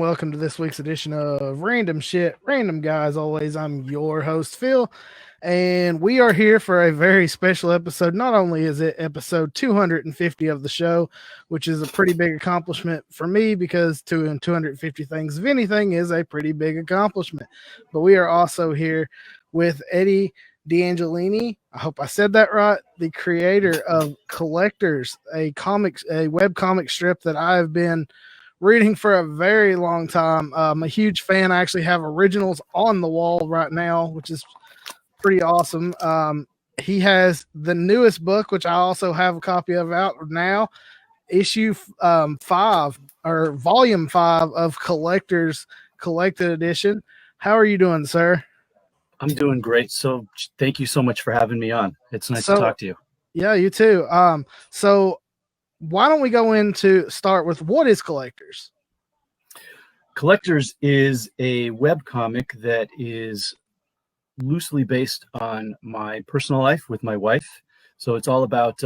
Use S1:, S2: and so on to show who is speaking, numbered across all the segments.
S1: welcome to this week's edition of Random Shit, Random Guys. Always, I'm your host, Phil, and we are here for a very special episode. Not only is it episode 250 of the show, which is a pretty big accomplishment for me because doing 250 things, if anything, is a pretty big accomplishment, but we are also here with Eddie DeAngelini. I hope I said that right. The creator of Collectors, a web comic strip that I have been reading for a very long time. I'm a huge fan. I actually have originals on the wall right now, which is pretty awesome. He has the newest book, which I also have a copy of out now, issue 5 or volume 5 of Collectors Collected Edition. How are you doing, sir?
S2: I'm doing great. So thank you so much for having me on. It's nice to talk to you.
S1: Yeah, you too. So why don't we go into start with what is Collectors?
S2: Collectors is a webcomic that is loosely based on my personal life with my wife. So it's all about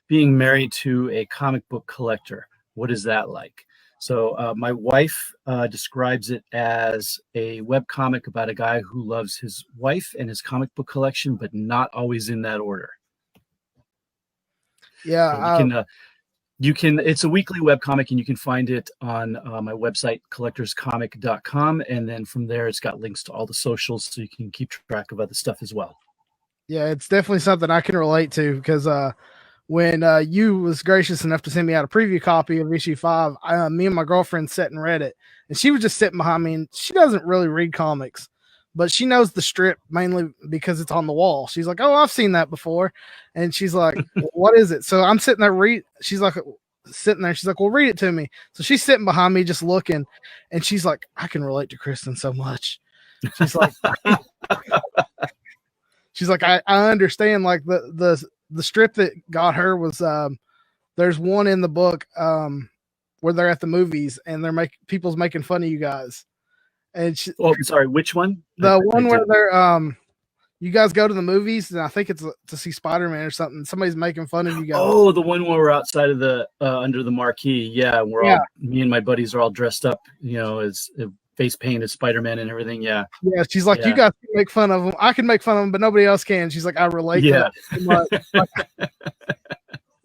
S2: being married to a comic book collector. What is that like? So my wife describes it as a webcomic about a guy who loves his wife and his comic book collection, but not always in that order.
S1: Yeah.
S2: So you can, it's a weekly webcomic, and you can find it on my website, collectorscomic.com. And then from there, it's got links to all the socials, so you can keep track of other stuff as well.
S1: Yeah, it's definitely something I can relate to because when you was gracious enough to send me out a preview copy of issue 5, me and my girlfriend sat and read it. And she was just sitting behind me, and she doesn't really read comics, but she knows the strip mainly because it's on the wall. She's like, "Oh, I've seen that before." And she's like, "What is it?" So I'm sitting there she's like sitting there. She's like, "Well, read it to me." So she's sitting behind me just looking, and she's like, "I can relate to Kristen so much." She's like, I understand, like the strip that got her was there's one in the book where they're at the movies and people's making fun of you guys. And
S2: sorry, which one?
S1: The one where they're you guys go to the movies, and I think it's to see Spider-Man or something. Somebody's making fun of you guys.
S2: Oh, the one where we're outside of the under the marquee. Yeah, me and my buddies are all dressed up, as face paint as Spider-Man and everything. Yeah.
S1: Yeah, she's like, "You guys can make fun of them. I can make fun of them, but nobody else can." She's like, "I relate to that so much."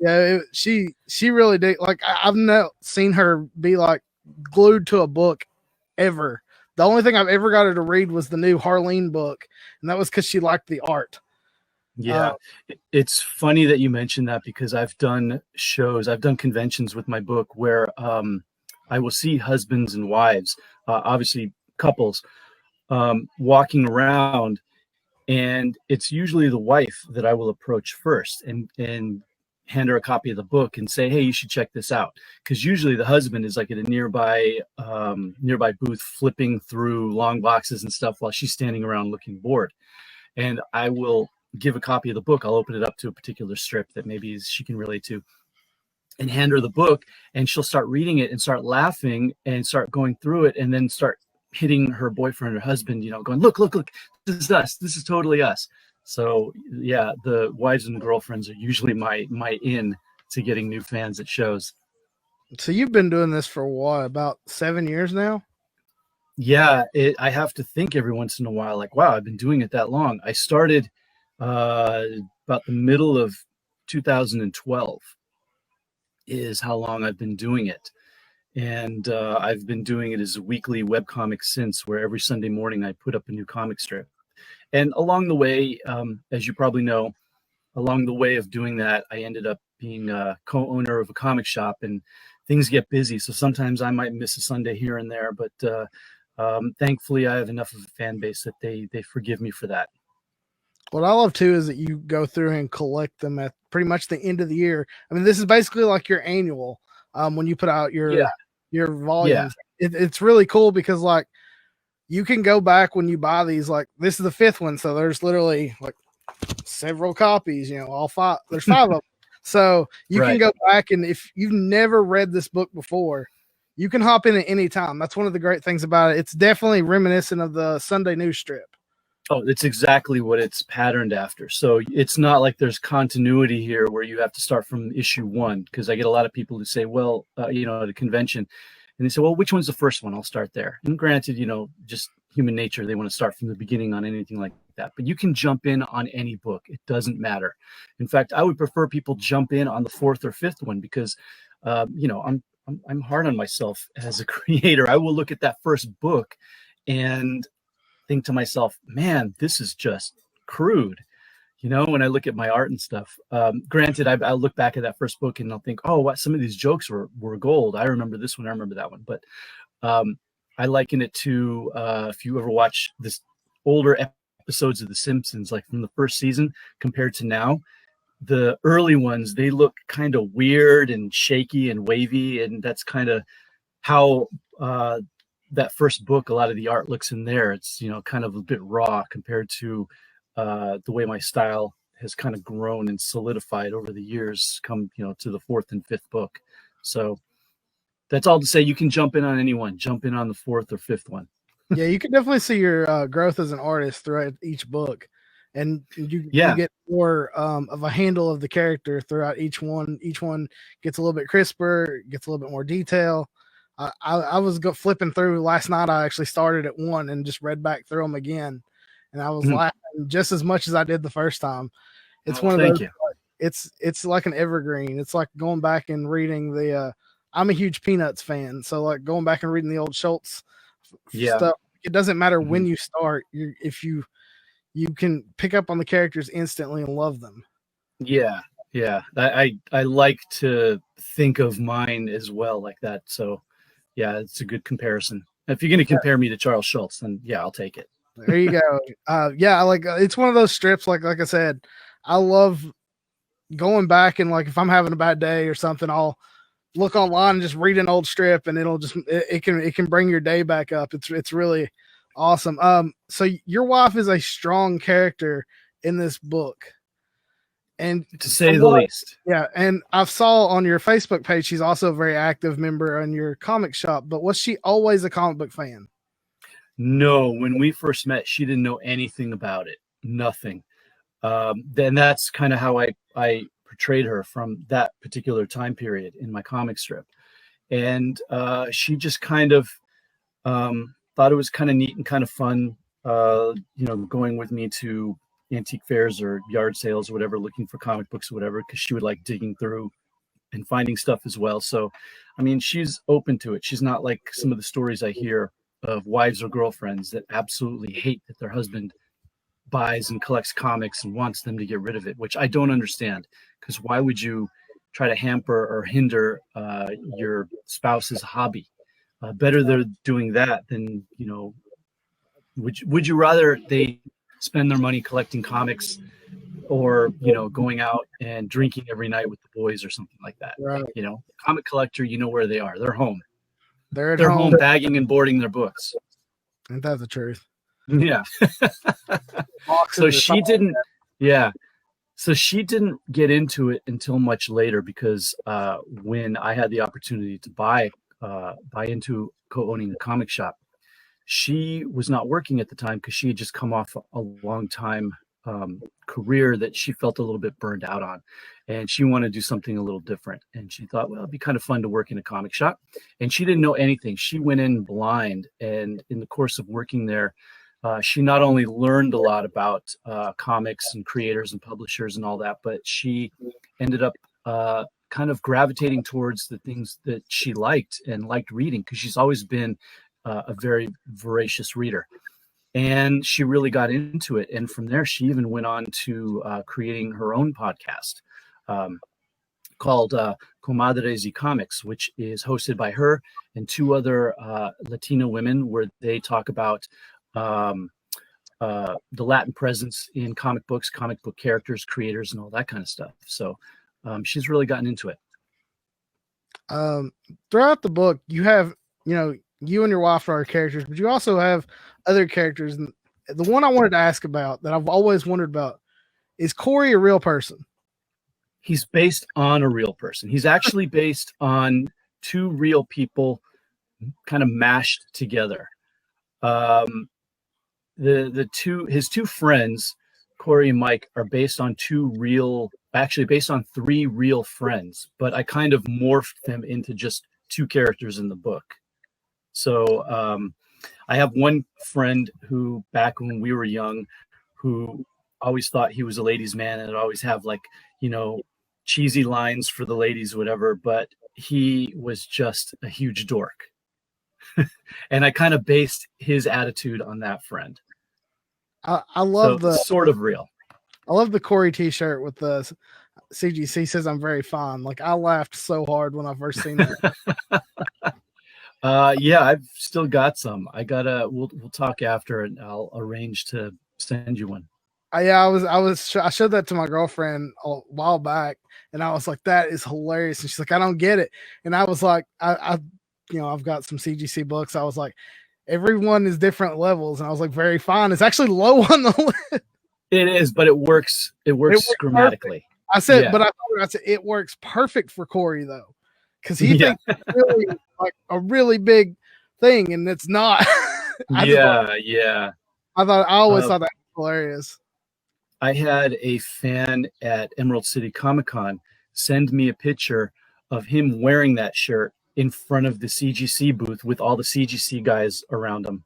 S1: Yeah, she really did. Like, I've not seen her be like glued to a book ever. The only thing I've ever got her to read was the new Harleen book, and that was because she liked the art.
S2: Yeah, it's funny that you mentioned that because I've done conventions with my book where I will see husbands and wives, obviously couples, walking around, and it's usually the wife that I will approach first and hand her a copy of the book and say, "Hey, you should check this out." Because usually the husband is like at a nearby booth flipping through long boxes and stuff while she's standing around looking bored. And I will give a copy of the book. I'll open it up to a particular strip that maybe she can relate to and hand her the book, and she'll start reading it and start laughing and start going through it and then start hitting her boyfriend or husband, going, look, this is us. This is totally us. So yeah, the wives and girlfriends are usually my in to getting new fans at shows.
S1: So you've been doing this for what, about 7 years now?
S2: Yeah, I have to think every once in a while, like, wow, I've been doing it that long. I started about the middle of 2012 is how long I've been doing it. And I've been doing it as a weekly webcomic since, where every Sunday morning I put up a new comic strip. And along the way, as you probably know, along the way of doing that, I ended up being a co-owner of a comic shop, and things get busy. So sometimes I might miss a Sunday here and there, but thankfully I have enough of a fan base that they forgive me for that.
S1: What I love too is that you go through and collect them at pretty much the end of the year. I mean, this is basically like your annual when you put out your volumes. Yeah. It's really cool because like you can go back when you buy these, like this is the 5th one. So there's literally like several copies, all 5. There's 5 of them. So you can go back, and if you've never read this book before, you can hop in at any time. That's one of the great things about it. It's definitely reminiscent of the Sunday news strip.
S2: Oh, it's exactly what it's patterned after. So it's not like there's continuity here where you have to start from issue 1, because I get a lot of people who say, well, at a convention, And they say, well, which one's the first one? I'll start there. And granted, just human nature, they want to start from the beginning on anything like that. But you can jump in on any book. It doesn't matter. In fact, I would prefer people jump in on the fourth or fifth one because, I'm hard on myself as a creator. I will look at that first book and think to myself, man, this is just crude. When I look at my art and stuff, granted, I'll look back at that first book and I'll think, oh, what, some of these jokes were gold. I remember this one. I remember that one. But I liken it to if you ever watch this older episodes of The Simpsons, like from the first season compared to now, the early ones, they look kind of weird and shaky and wavy. And that's kind of how that first book, a lot of the art looks in there. It's, kind of a bit raw compared to the way my style has kind of grown and solidified over the years, come, to the fourth and fifth book. So that's all to say, you can jump in on anyone, jump in on the fourth or fifth one.
S1: Yeah, you can definitely see your growth as an artist throughout each book, and you get more of a handle of the character throughout each one. Each one gets a little bit crisper, gets a little bit more detail. I was flipping through last night. I actually started at one and just read back through them again, and I was laughing just as much as I did the first time. It's one of those. It's like an evergreen. It's like going back and reading the. I'm a huge Peanuts fan, so like going back and reading the old Schultz stuff. It doesn't matter when you start. If you can pick up on the characters instantly and love them.
S2: Yeah. I like to think of mine as well like that. So, yeah, it's a good comparison. If you're going to compare me to Charles Schultz, then yeah, I'll take it.
S1: There you go. It's one of those strips. Like I said, I love going back and like if I'm having a bad day or something, I'll look online and just read an old strip, and it can bring your day back up. It's really awesome. So your wife is a strong character in this book, and
S2: to say the least.
S1: Yeah, and I saw on your Facebook page she's also a very active member in your comic shop. But was she always a comic book fan?
S2: No, when we first met, she didn't know anything about it. Nothing. Then that's kind of how I portrayed her from that particular time period in my comic strip. And she just kind of thought it was kind of neat and kind of fun, going with me to antique fairs or yard sales or whatever, looking for comic books or whatever, because she would like digging through and finding stuff as well. So, I mean, she's open to it. She's not like some of the stories I hear of wives or girlfriends that absolutely hate that their husband buys and collects comics and wants them to get rid of it, which I don't understand, because why would you try to hamper or hinder your spouse's hobby? Better they're doing that than, would you rather they spend their money collecting comics or, going out and drinking every night with the boys or something like that?
S1: Right.
S2: Comic collector, where they are. They're home.
S1: They're
S2: home bagging and boarding their books.
S1: Ain't that the truth?
S2: Yeah. So she didn't get into it until much later, because when I had the opportunity to buy into co-owning a comic shop, she was not working at the time because she had just come off a long time career that she felt a little bit burned out on, and she wanted to do something a little different. And she thought, well, it'd be kind of fun to work in a comic shop. And she didn't know anything. She went in blind, and in the course of working there, she not only learned a lot about comics and creators and publishers and all that, but she ended up kind of gravitating towards the things that she liked reading, because she's always been a very voracious reader. And she really got into it. And from there, she even went on to creating her own podcast called Comadres y Comics, which is hosted by her and two other Latina women, where they talk about the Latin presence in comic books, comic book characters, creators, and all that kind of stuff. So she's really gotten into it.
S1: Throughout the book, you have, you and your wife are characters, but you also have other characters. And the one I wanted to ask about that I've always wondered about, is Corey a real person?
S2: He's based on a real person. He's actually based on two real people kind of mashed together. His two friends, Corey and Mike, are based on based on three real friends, but I kind of morphed them into just two characters in the book. So I have one friend who, back when we were young, who always thought he was a ladies' man and would always have like, cheesy lines for the ladies, whatever, but he was just a huge dork. And I kind of based his attitude on that friend.
S1: I love
S2: so sort of real.
S1: I love the Corey t-shirt with the CGC says I'm very fine. Like, I laughed so hard when I first seen that.
S2: Yeah, I've still got some. We'll talk after and I'll arrange to send you one.
S1: Yeah, I showed that to my girlfriend a while back, and I was like, that is hilarious. And she's like, I don't get it. And I was like, I've got some CGC books. I was like, everyone is different levels. And I was like, very fine. It's actually low on the list.
S2: It is, but it works grammatically.
S1: Perfect. I said, yeah. But I said it works perfect for Corey though. Because he thinks it's really like a really big thing, and it's not.
S2: Yeah.
S1: I always thought that was hilarious.
S2: I had a fan at Emerald City Comic Con send me a picture of him wearing that shirt in front of the CGC booth with all the CGC guys around him.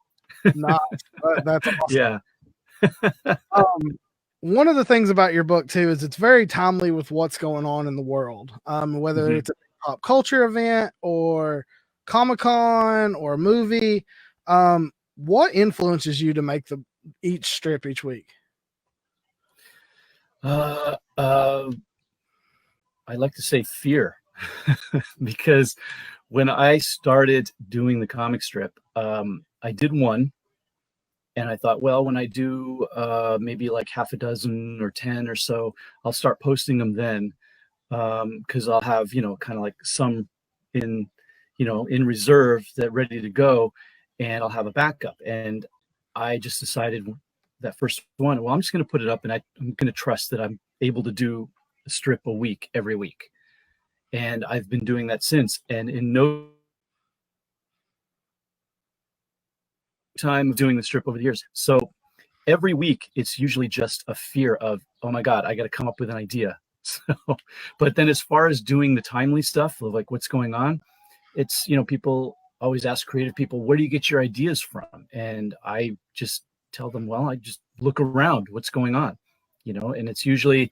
S1: Nice. That's awesome.
S2: Yeah.
S1: One of the things about your book too is it's very timely with what's going on in the world. Whether it's a pop culture event or Comic-Con or a movie, what influences you to make each strip each week?
S2: I like to say fear, because when I started doing the comic strip, I did one, and I thought, well, when I do maybe like half a dozen or 10 or so, I'll start posting them then, because I'll have, kind of like some in reserve that ready to go, and I'll have a backup. And I just decided that first one, well, I'm just going to put it up, and I'm going to trust that I'm able to do a strip a week every week. And I've been doing that since, and in no time of doing the strip over the years. So every week it's usually just a fear of, oh my God, I got to come up with an idea. So, but then as far as doing the timely stuff of like what's going on, it's, people always ask creative people, where do you get your ideas from? And I just tell them, well, I just look around what's going on, and it's usually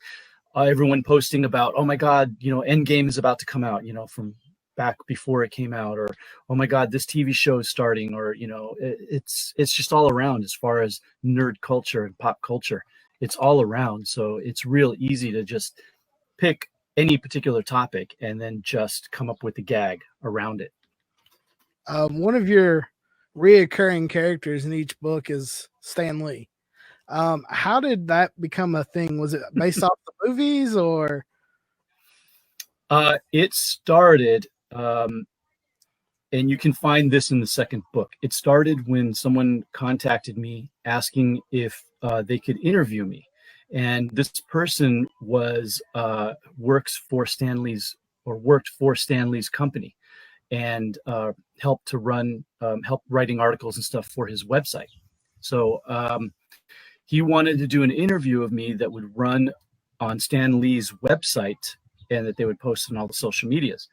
S2: everyone posting about, oh my God, Endgame is about to come out, from back before it came out, or, oh my God, this TV show is starting, or, it's just all around as far as nerd culture and pop culture. It's all around. So it's real easy to just pick any particular topic and then just come up with a gag around it.
S1: One of your reoccurring characters in each book is Stan Lee. How did that become a thing? Was it based off the movies, or?
S2: It started, and you can find this in the second book. It started when someone contacted me asking if they could interview me. And this person worked for Stan Lee's company, and helped writing articles and stuff for his website. So he wanted to do an interview of me that would run on Stan Lee's website and that they would post on all the social medias.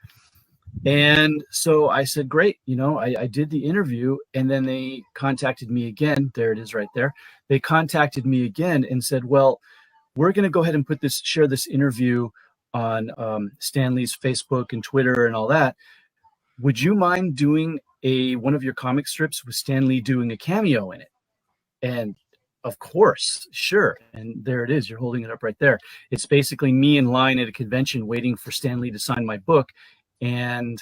S2: And so I said, great, I did the interview, and then they contacted me again. There it is right there. They contacted me again and said, well, we're going to go ahead and share this interview on Stan Lee's Facebook and Twitter and all that. Would you mind doing one of your comic strips with Stan Lee doing a cameo in it? And of course, sure. And there it is. You're holding it up right there. It's basically me in line at a convention waiting for Stan Lee to sign my book, and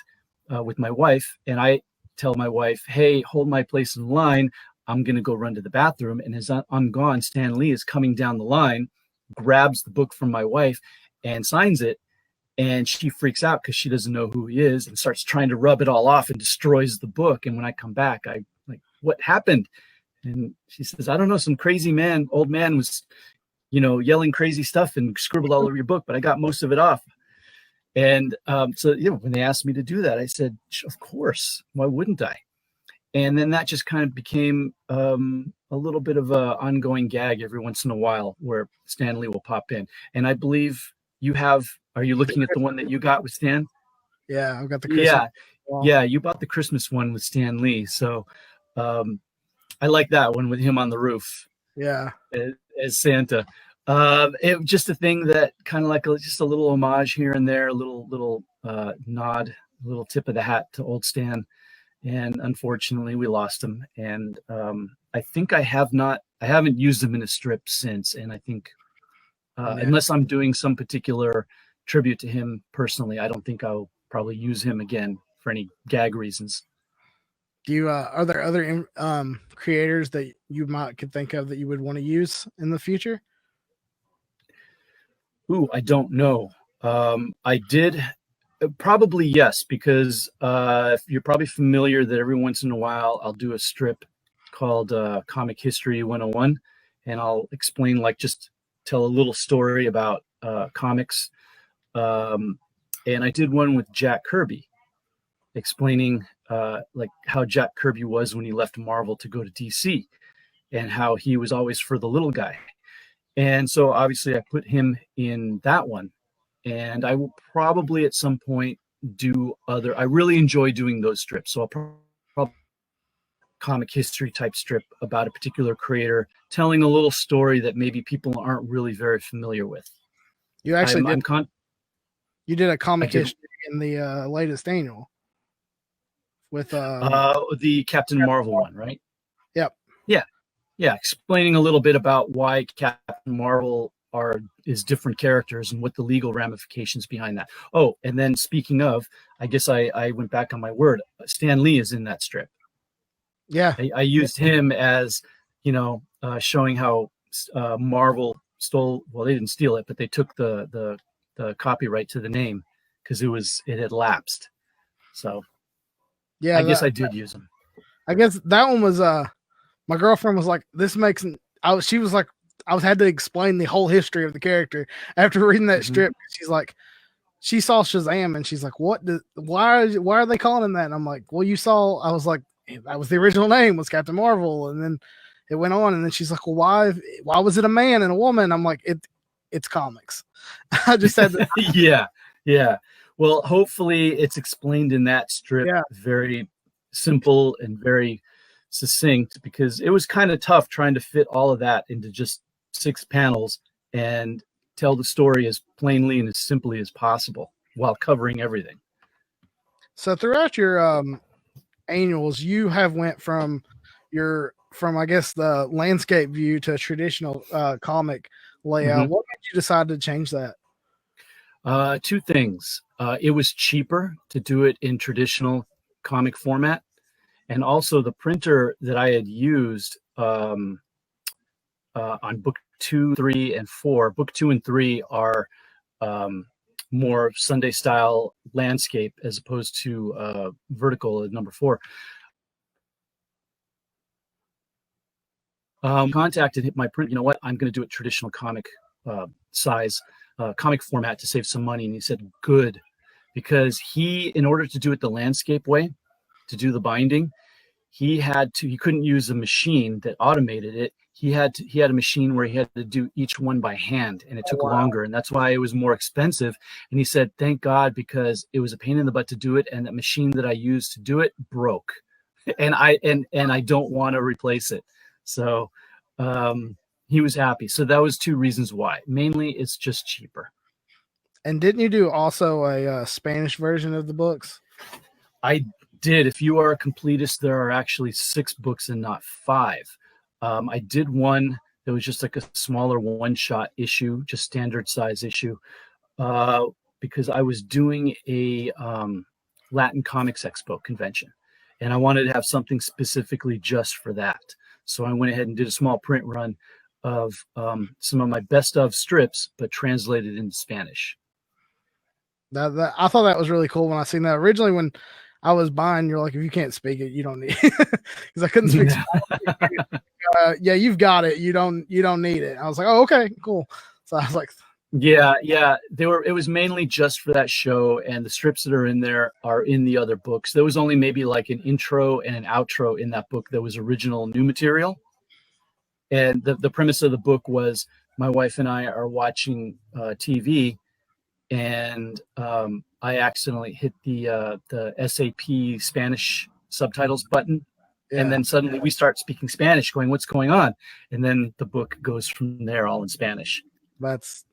S2: with my wife. And I tell my wife, hey, hold my place in line. I'm going to go run to the bathroom. And as I'm gone, Stan Lee is coming down the line, grabs the book from my wife and signs it. And she freaks out because she doesn't know who he is and starts trying to rub it all off and destroys the book. And when I come back, I like, what happened? And she says, I don't know, some crazy old man was, yelling crazy stuff and scribbled all over your book, but I got most of it off. And so, when they asked me to do that, I said, of course, why wouldn't I? And then that just kind of became a little bit of an ongoing gag every once in a while where Stan Lee will pop in. And I believe are you looking at the one that you got with Stan?
S1: Yeah, I've got the Christmas.
S2: Yeah, you bought the Christmas one with Stan Lee, so I like that one with him on the roof.
S1: Yeah.
S2: As Santa. It just a thing that kind of like just a little homage here and there, a little nod, a little tip of the hat to old Stan. And unfortunately, we lost him. And I think I haven't used him in a strip since. And I think unless I'm doing some particular tribute to him personally, I don't think I'll probably use him again for any gag reasons.
S1: Do you are there other creators that you could think of that you would want to use in the future?
S2: Ooh, I don't know. I did probably yes, because you're probably familiar that every once in a while I'll do a strip called Comic History 101, and I'll explain just tell a little story about comics. And I did one with Jack Kirby, explaining how Jack Kirby was when he left Marvel to go to DC, and how he was always for the little guy. And so obviously I put him in that one, and I will probably at some point do other. I really enjoy doing those strips, so I'll probably comic history type strip about a particular creator, telling a little story that maybe people aren't really very familiar with.
S1: You actually you did a comic history in the latest annual with
S2: the Captain Marvel one, right?
S1: Yep.
S2: Yeah, explaining a little bit about why Captain Marvel is different characters and what the legal ramifications behind that. Oh, and then speaking of, I guess I went back on my word. Stan Lee is in that strip.
S1: Yeah,
S2: I used him as showing how Marvel stole. Well, they didn't steal it, but they took the copyright to the name because it had lapsed. So yeah, I guess I did use him.
S1: I guess that one was my girlfriend was like, "This makes." She was like, I had to explain the whole history of the character after reading that strip. She's like, she saw Shazam and she's like, why are they calling him that? And I'm like, well, I was like, that was the original name, was Captain Marvel. And then it went on, and then she's like, well, why was it a man and a woman? I'm like, it's comics. I just said that.
S2: Yeah. Well, hopefully it's explained in that strip. Yeah. Very simple and very succinct, because it was kind of tough trying to fit all of that into just 6 panels and tell the story as plainly and as simply as possible while covering everything.
S1: So throughout your annuals, you have went from I guess the landscape view to a traditional comic layout. What made you decide to change that?
S2: 2 things. It was cheaper to do it in traditional comic format, and also the printer that I had used on book 2, 3, and 4. Book 2 and 3 are more Sunday style landscape as opposed to vertical at number 4. Contacted my print. You know what? I'm going to do it traditional comic size, comic format to save some money. And he said, good, because in order to do it the landscape way, to do the binding, he couldn't use a machine that automated it. He had a machine where he had to do each one by hand, and it took longer, and that's why it was more expensive. And he said, thank God, because it was a pain in the butt to do it, and that machine that I used to do it broke, and I don't want to replace it. So he was happy. So that was 2 reasons why. Mainly, it's just cheaper.
S1: And didn't you do also a Spanish version of the books?
S2: I did. If you are a completist, there are actually 6 books and not 5. I did one that was just like a smaller one-shot issue, just standard size issue, because I was doing a Latin Comics Expo convention, and I wanted to have something specifically just for that. So I went ahead and did a small print run of some of my best of strips, but translated into Spanish.
S1: I thought that was really cool when I seen that. Originally, when I was buying, you're like, if you can't speak it, you don't need it. Because I couldn't speak Spanish. Yeah, you've got it. You don't need it. I was like, oh, okay, cool. So I was like,
S2: yeah. It was mainly just for that show, and the strips that are in there are in the other books. There was only maybe like an intro and an outro in that book that was original new material. And the premise of the book was my wife and I are watching TV, and I accidentally hit the SAP Spanish subtitles button.
S1: Yeah.
S2: And then suddenly we start speaking Spanish, going, "What's going on?" And then the book goes from there, all in Spanish.
S1: That's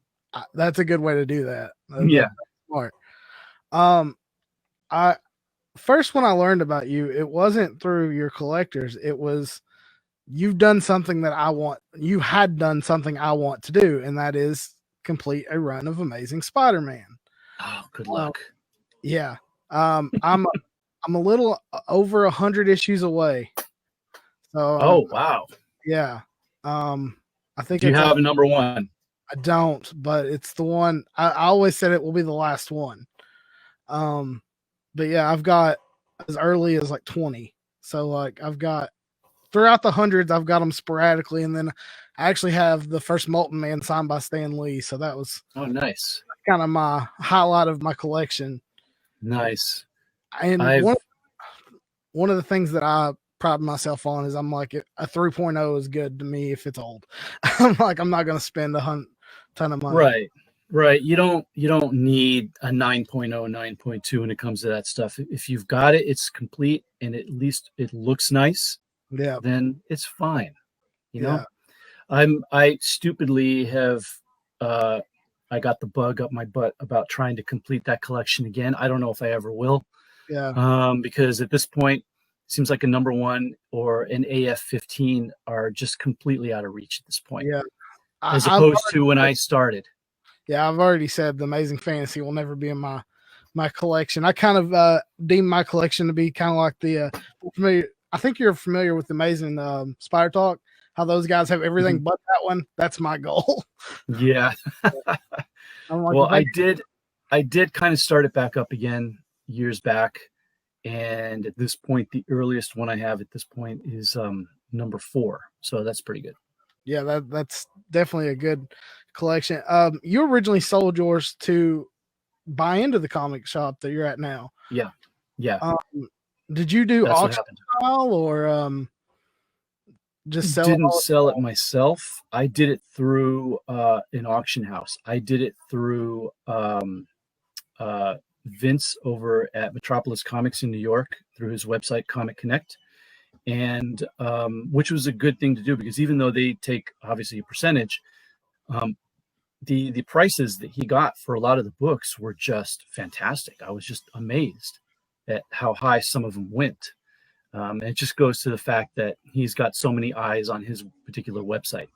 S1: a good way to do that.
S2: Yeah.
S1: That's smart. I first when I learned about you, it wasn't through your collectors. It was you had done something I want to do, and that is complete a run of Amazing Spider-Man.
S2: Oh, good luck.
S1: Yeah. I'm a little over 100 issues away. So
S2: wow.
S1: yeah. I think
S2: Do you have a number one?
S1: I don't, but it's the one I always said it will be the last one. But yeah, I've got as early as like 20. So like I've got throughout the hundreds, I've got them sporadically, and then I actually have the first Molten Man signed by Stan Lee. So that was
S2: nice.
S1: Kind of my highlight of my collection.
S2: Nice.
S1: And one of the things that I pride myself on is I'm like a 3.0 is good to me if it's old. I'm like I'm not going to spend a ton of money.
S2: Right. You don't need a 9.0, 9.2 when it comes to that stuff. If you've got it, it's complete, and at least it looks nice.
S1: Yeah.
S2: Then it's fine. You know, I stupidly have I got the bug up my butt about trying to complete that collection again. I don't know if I ever will.
S1: Yeah.
S2: Because at this point, it seems like a number one or an AF-15 are just completely out of reach at this point.
S1: Yeah.
S2: As opposed to when I started.
S1: Yeah, I've already said the Amazing Fantasy will never be in my collection. I kind of deem my collection to be kind of like the familiar. I think you're familiar with the Amazing Spider Talk. How those guys have everything but that one. That's my goal.
S2: Yeah. Well, I did kind of start it back up again years back, and at this point, the earliest one I have at this point is number 4. So that's pretty good.
S1: Yeah, that's definitely a good collection. You originally sold yours to buy into the comic shop that you're at now.
S2: Yeah.
S1: Did you do auction style or just sell?
S2: Didn't sell it myself. I did it through an auction house. I did it through Vince over at Metropolis Comics in New York through his website Comic Connect, and which was a good thing to do because even though they take obviously a percentage, the prices that he got for a lot of the books were just fantastic. I was just amazed at how high some of them went. And it just goes to the fact that he's got so many eyes on his particular website.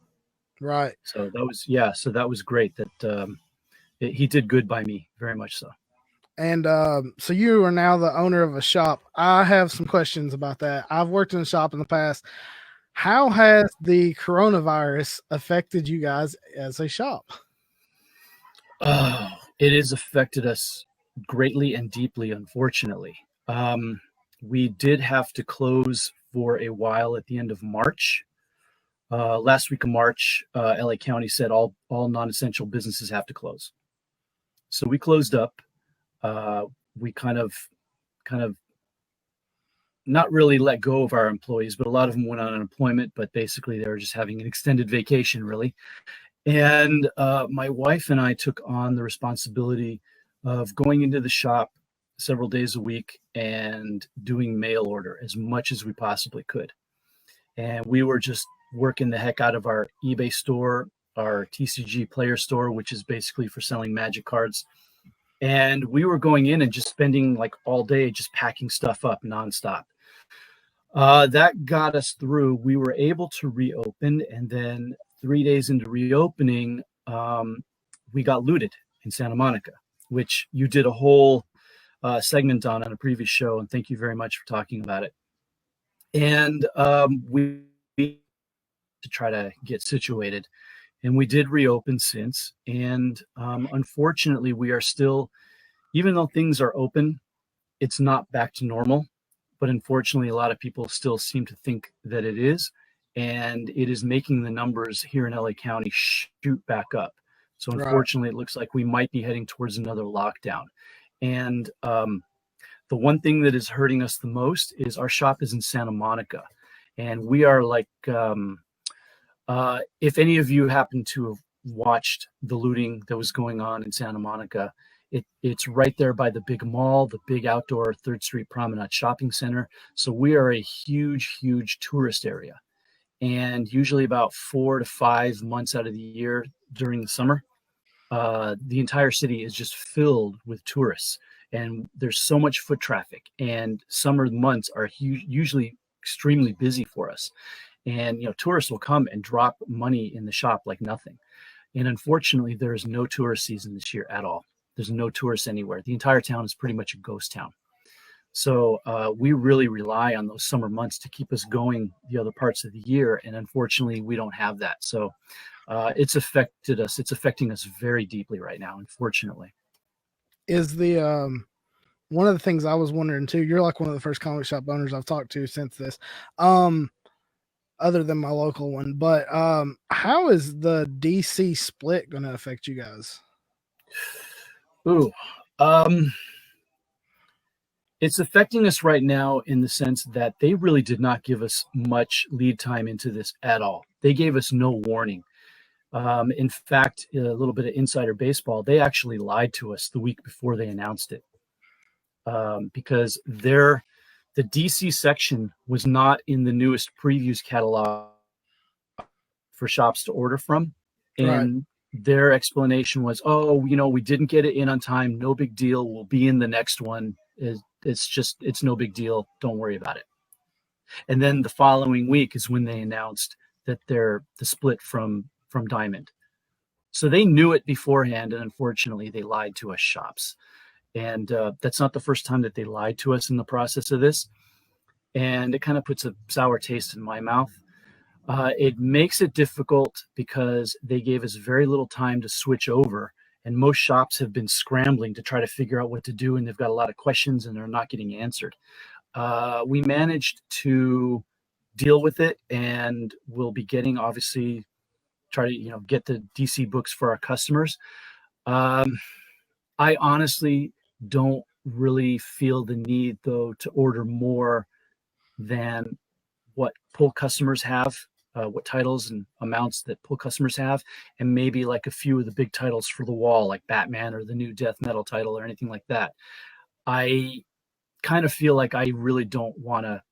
S1: Right.
S2: So that was great that he did good by me, very much so.
S1: And so you are now the owner of a shop. I have some questions about that. I've worked in a shop in the past. How has the coronavirus affected you guys as a shop?
S2: It has affected us greatly and deeply, unfortunately. We did have to close for a while at the end of March. Last week of March, LA County said all non-essential businesses have to close. So we closed up. We kind of not really let go of our employees, but a lot of them went on unemployment, but basically they were just having an extended vacation, really. And my wife and I took on the responsibility of going into the shop several days a week and doing mail order as much as we possibly could. And we were just working the heck out of our eBay store, our TCG player store, which is basically for selling Magic cards. And we were going in and just spending like all day just packing stuff up nonstop. That got us through. We were able to reopen, and then 3 days into reopening, we got looted in Santa Monica, which you did a whole segment on a previous show, and thank you very much for talking about it. And we to try to get situated, and we did reopen since. And unfortunately, we are still, even though things are open, it's not back to normal. But unfortunately, a lot of people still seem to think that it is, and it is making the numbers here in LA County shoot back up. So unfortunately, It looks like we might be heading towards another lockdown. And the one thing that is hurting us the most is our shop is in Santa Monica. And we are like, if any of you happen to have watched the looting that was going on in Santa Monica, It's right there by the big mall, the big outdoor 3rd Street Promenade Shopping Center. So we are a huge, huge tourist area. And usually about 4 to 5 months out of the year during the summer, the entire city is just filled with tourists. And there's so much foot traffic. And summer months are usually extremely busy for us. And tourists will come and drop money in the shop like nothing. And unfortunately, there's no tourist season this year at all. There's no tourists anywhere. The entire town is pretty much a ghost town. So we really rely on those summer months to keep us going the other parts of the year. And unfortunately, we don't have that. So it's affected us. It's affecting us very deeply right now, unfortunately.
S1: Is the one of the things I was wondering too, you're like one of the first comic shop owners I've talked to since this. Other than my local one, but how is the DC split going to affect you guys?
S2: Ooh, it's affecting us right now in the sense that they really did not give us much lead time into this at all. They gave us no warning. In fact, a little bit of insider baseball, they actually lied to us the week before they announced it, because the DC section was not in the newest previews catalog for shops to order from. And their explanation was, we didn't get it in on time. No big deal. We'll be in the next one. It's no big deal. Don't worry about it. And then the following week is when they announced that they're the split from Diamond. So they knew it beforehand. And unfortunately, they lied to us shops. And that's not the first time that they lied to us in the process of this. And it kind of puts a sour taste in my mouth. It makes it difficult because they gave us very little time to switch over. And most shops have been scrambling to try to figure out what to do. And they've got a lot of questions and they're not getting answered. We managed to deal with it, and we'll be getting, obviously, try to get the DC books for our customers. I honestly don't really feel the need, though, to order more than what pull customers have, what titles and amounts that pull customers have, and maybe like a few of the big titles for the wall, like Batman or the new death metal title or anything like that. I kind of feel like I really don't want to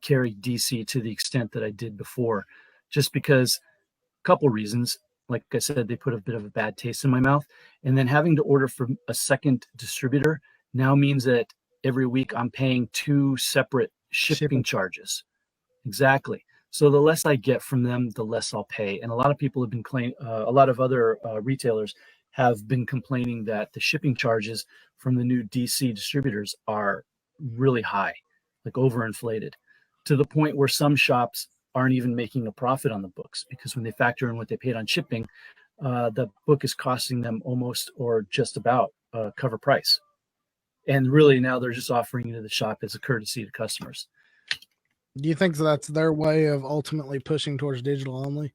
S2: carry DC to the extent that I did before, just because a couple reasons. Like I said, they put a bit of a bad taste in my mouth. And then having to order from a second distributor now means that every week I'm paying 2 separate shipping charges. Exactly. So the less I get from them, the less I'll pay. And a lot of people have been a lot of other retailers have been complaining that the shipping charges from the new DC distributors are really high, like overinflated, to the point where some shops aren't even making a profit on the books, because when they factor in what they paid on shipping, the book is costing them almost or just about cover price. And really now they're just offering it to the shop as a courtesy to customers.
S1: Do you think that's their way of ultimately pushing towards digital only?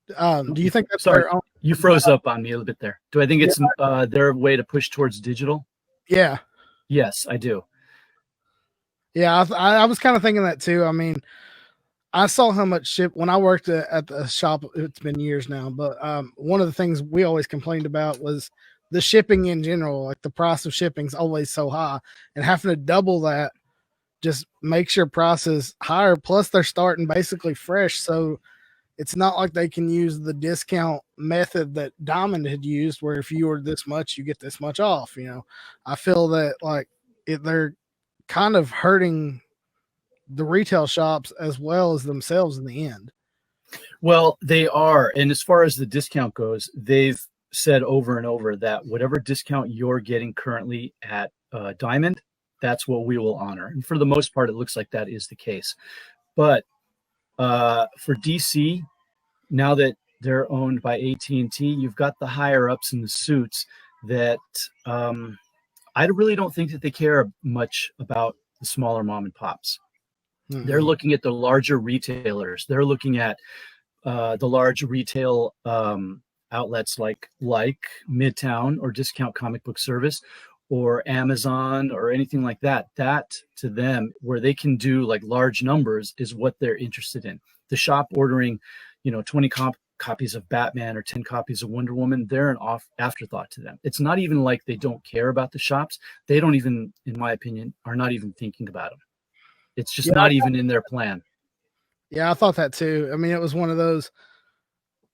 S1: Do you think that's
S2: Sorry,
S1: their own?
S2: You froze up on me a little bit there. Do I think it's their way to push towards digital?
S1: Yeah.
S2: Yes, I do.
S1: Yeah, I was kind of thinking that too. I mean, I saw how much when I worked at the shop. It's been years now, but one of the things we always complained about was the shipping in general. Like the price of shipping is always so high, and having to double that just makes your prices higher. Plus, they're starting basically fresh, so it's not like they can use the discount method that Diamond had used, where if you order this much, you get this much off. I feel that like they're kind of hurting the retail shops as well as themselves in the end.
S2: Well, they are. And as far as the discount goes, they've said over and over that whatever discount you're getting currently at Diamond, that's what we will honor. And for the most part, it looks like that is the case. But for DC, now that they're owned by AT&T, you've got the higher ups in the suits that I really don't think that they care much about the smaller mom and pops. Mm-hmm. They're looking at the larger retailers. They're looking at the large retail outlets like Midtown or Discount Comic Book Service or Amazon or anything like that. That to them, where they can do like large numbers, is what they're interested in. The shop ordering, 20 copies of Batman or 10 copies of Wonder Woman, they're an afterthought to them. It's not even like they don't care about the shops. They don't even, in my opinion, are not even thinking about them. It's just not even in their plan.
S1: Yeah, I thought that too. I mean, it was one of those.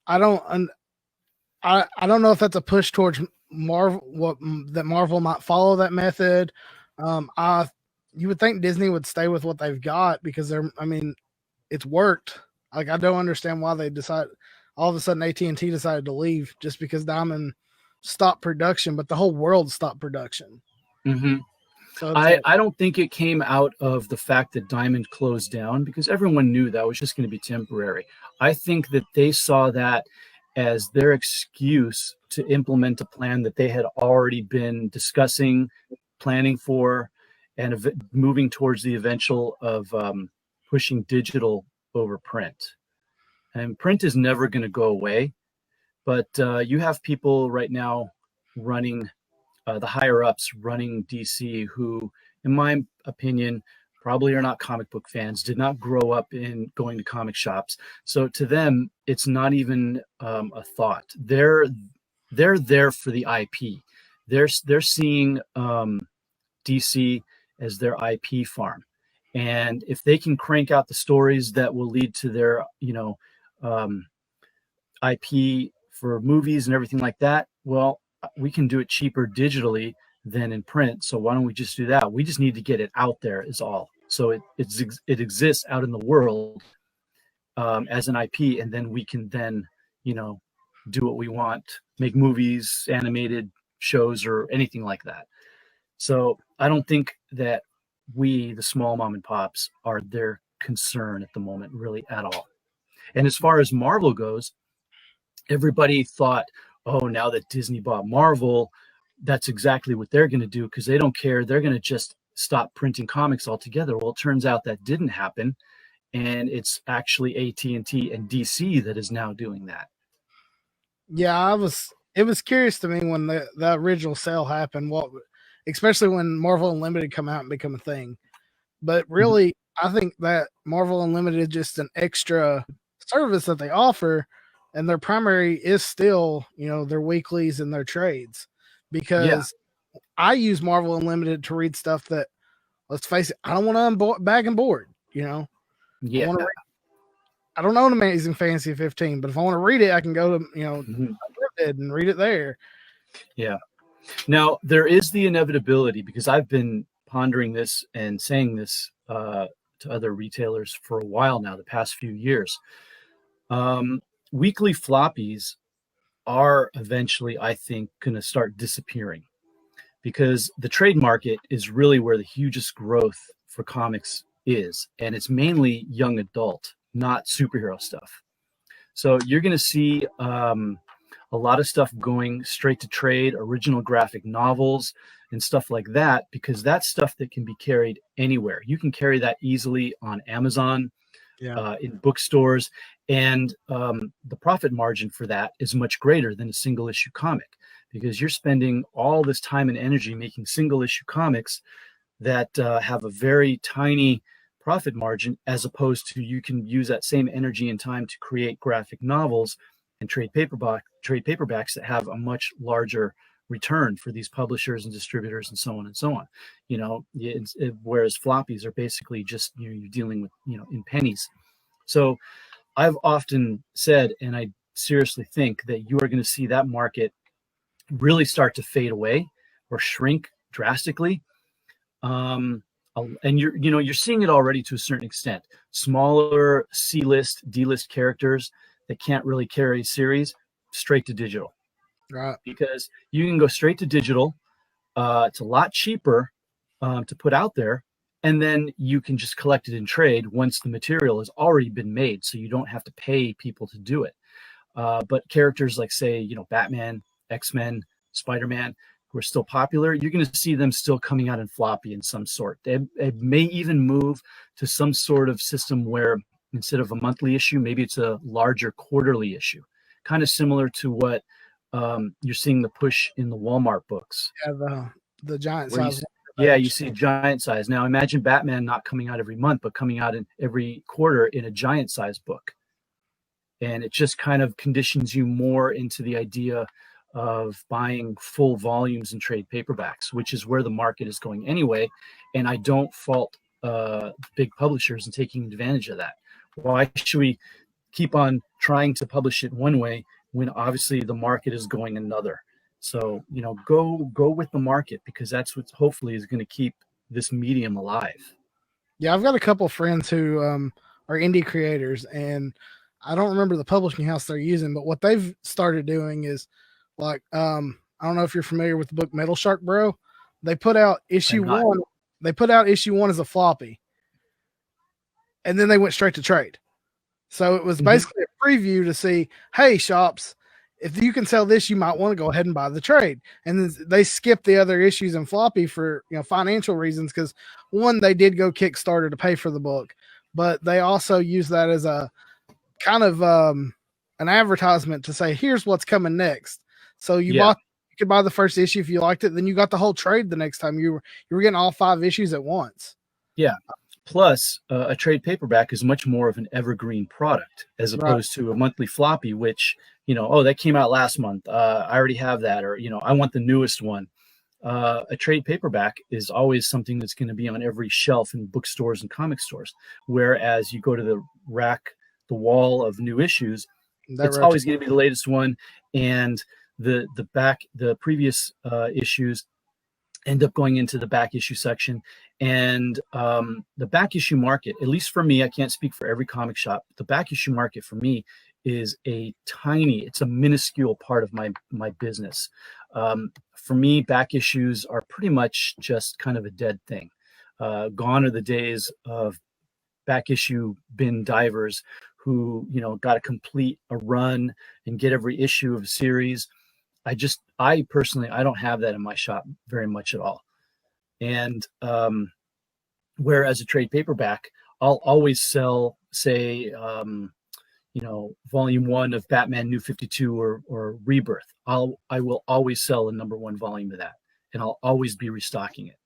S1: I don't know if that's a push towards Marvel, that Marvel might follow that method. You would think Disney would stay with what they've got because it's worked. Like, I don't understand why they decided all of a sudden AT&T decided to leave just because Diamond stopped production, but the whole world stopped production.
S2: Mm-hmm. So I don't think it came out of the fact that Diamond closed down, because everyone knew that was just going to be temporary. I think that they saw that as their excuse to implement a plan that they had already been discussing, planning for, and moving towards the eventual of pushing digital over print. And print is never going to go away, but you have people right now running, the higher ups running DC, who, in my opinion, probably are not comic book fans, did not grow up in going to comic shops. So to them, it's not even a thought. They're there for the IP. They're seeing DC as their IP farm, and if they can crank out the stories that will lead to their IP for movies and everything like that, well, we can do it cheaper digitally than in print. So why don't we just do that? We just need to get it out there is all. So it exists out in the world as an IP, and then we can then, do what we want, make movies, animated shows, or anything like that. So I don't think that we, the small mom and pops, are their concern at the moment, really, at all. And as far as Marvel goes, everybody thought, oh, now that Disney bought Marvel, that's exactly what they're going to do, because they don't care. They're going to just stop printing comics altogether. Well, it turns out that didn't happen, and it's actually AT&T and DC that is now doing that.
S1: Yeah, it was curious to me when the original sale happened, especially when Marvel Unlimited come out and become a thing. But really, I think that Marvel Unlimited is just an extra service that they offer, and their primary is still, their weeklies and their trades. Because I use Marvel Unlimited to read stuff that, let's face it, I don't want to bag and board,
S2: Yeah.
S1: I don't own Amazing Fantasy 15, but if I want to read it, I can go to, and read it there.
S2: Yeah. Now, there is the inevitability, because I've been pondering this and saying this to other retailers for a while now, the past few years. Weekly floppies are eventually, I think, going to start disappearing, because the trade market is really where the hugest growth for comics is. And it's mainly young adult, not superhero stuff. So you're going to see a lot of stuff going straight to trade, original graphic novels and stuff like that, because that's stuff that can be carried anywhere. You can carry that easily on Amazon, in bookstores, and the profit margin for that is much greater than a single issue comic, because you're spending all this time and energy making single issue comics that have a very tiny profit margin, as opposed to you can use that same energy and time to create graphic novels and trade paperbacks that have a much larger return for these publishers and distributors and so on and so on. Whereas floppies are basically just, you're dealing with, in pennies. So I've often said, and I seriously think, that you are going to see that market really start to fade away or shrink drastically. And you're seeing it already to a certain extent. Smaller C-list, D-list characters that can't really carry a series, straight to digital.
S1: Right.
S2: Because you can go straight to digital. It's a lot cheaper to put out there, and then you can just collect it in trade once the material has already been made, so you don't have to pay people to do it. But characters like, say, Batman, X-Men, Spider-Man, who are still popular, you're going to see them still coming out in floppy in some sort. They may even move to some sort of system where instead of a monthly issue, maybe it's a larger quarterly issue, kind of similar to what you're seeing the push in the Walmart books.
S1: Yeah, the giant size.
S2: You see giant size. Now imagine Batman not coming out every month, but coming out in every quarter in a giant size book. And it just kind of conditions you more into the idea of buying full volumes in trade paperbacks, which is where the market is going anyway. And I don't fault big publishers in taking advantage of that. Why should we keep on trying to publish it one way when obviously the market is going another? So, go with the market, because that's what hopefully is going to keep this medium alive.
S1: Yeah, I've got a couple of friends who are indie creators, and I don't remember the publishing house they're using, but what they've started doing is like I don't know if you're familiar with the book Metal Shark Bro. They put out issue one. They put out issue one as a floppy, and then they went straight to trade. So it was basically a preview to see, hey, shops, if you can sell this, you might want to go ahead and buy the trade. And then they skipped the other issues in floppy for financial reasons, because one, they did go Kickstarter to pay for the book, but they also use that as a kind of an advertisement to say, here's what's coming next. So you could buy the first issue if you liked it, then you got the whole trade the next time. You were getting all 5 issues at once.
S2: Yeah. Plus, a trade paperback is much more of an evergreen product as opposed to a monthly floppy, which, that came out last month. I already have that, or, I want the newest one. A trade paperback is always something that's going to be on every shelf in bookstores and comic stores. Whereas you go to the rack, the wall of new issues, it's always going to be the latest one. And the previous issues end up going into the back issue section. And the back issue market, at least for me, I can't speak for every comic shop, the back issue market for me is it's a minuscule part of my business. For me, back issues are pretty much just kind of a dead thing. Gone are the days of back issue bin divers who, got to complete a run and get every issue of a series. I personally, I don't have that in my shop very much at all. And whereas a trade paperback, I'll always sell, say, volume 1 of Batman New 52 or Rebirth. I will always sell a #1 volume of that, and I'll always be restocking it.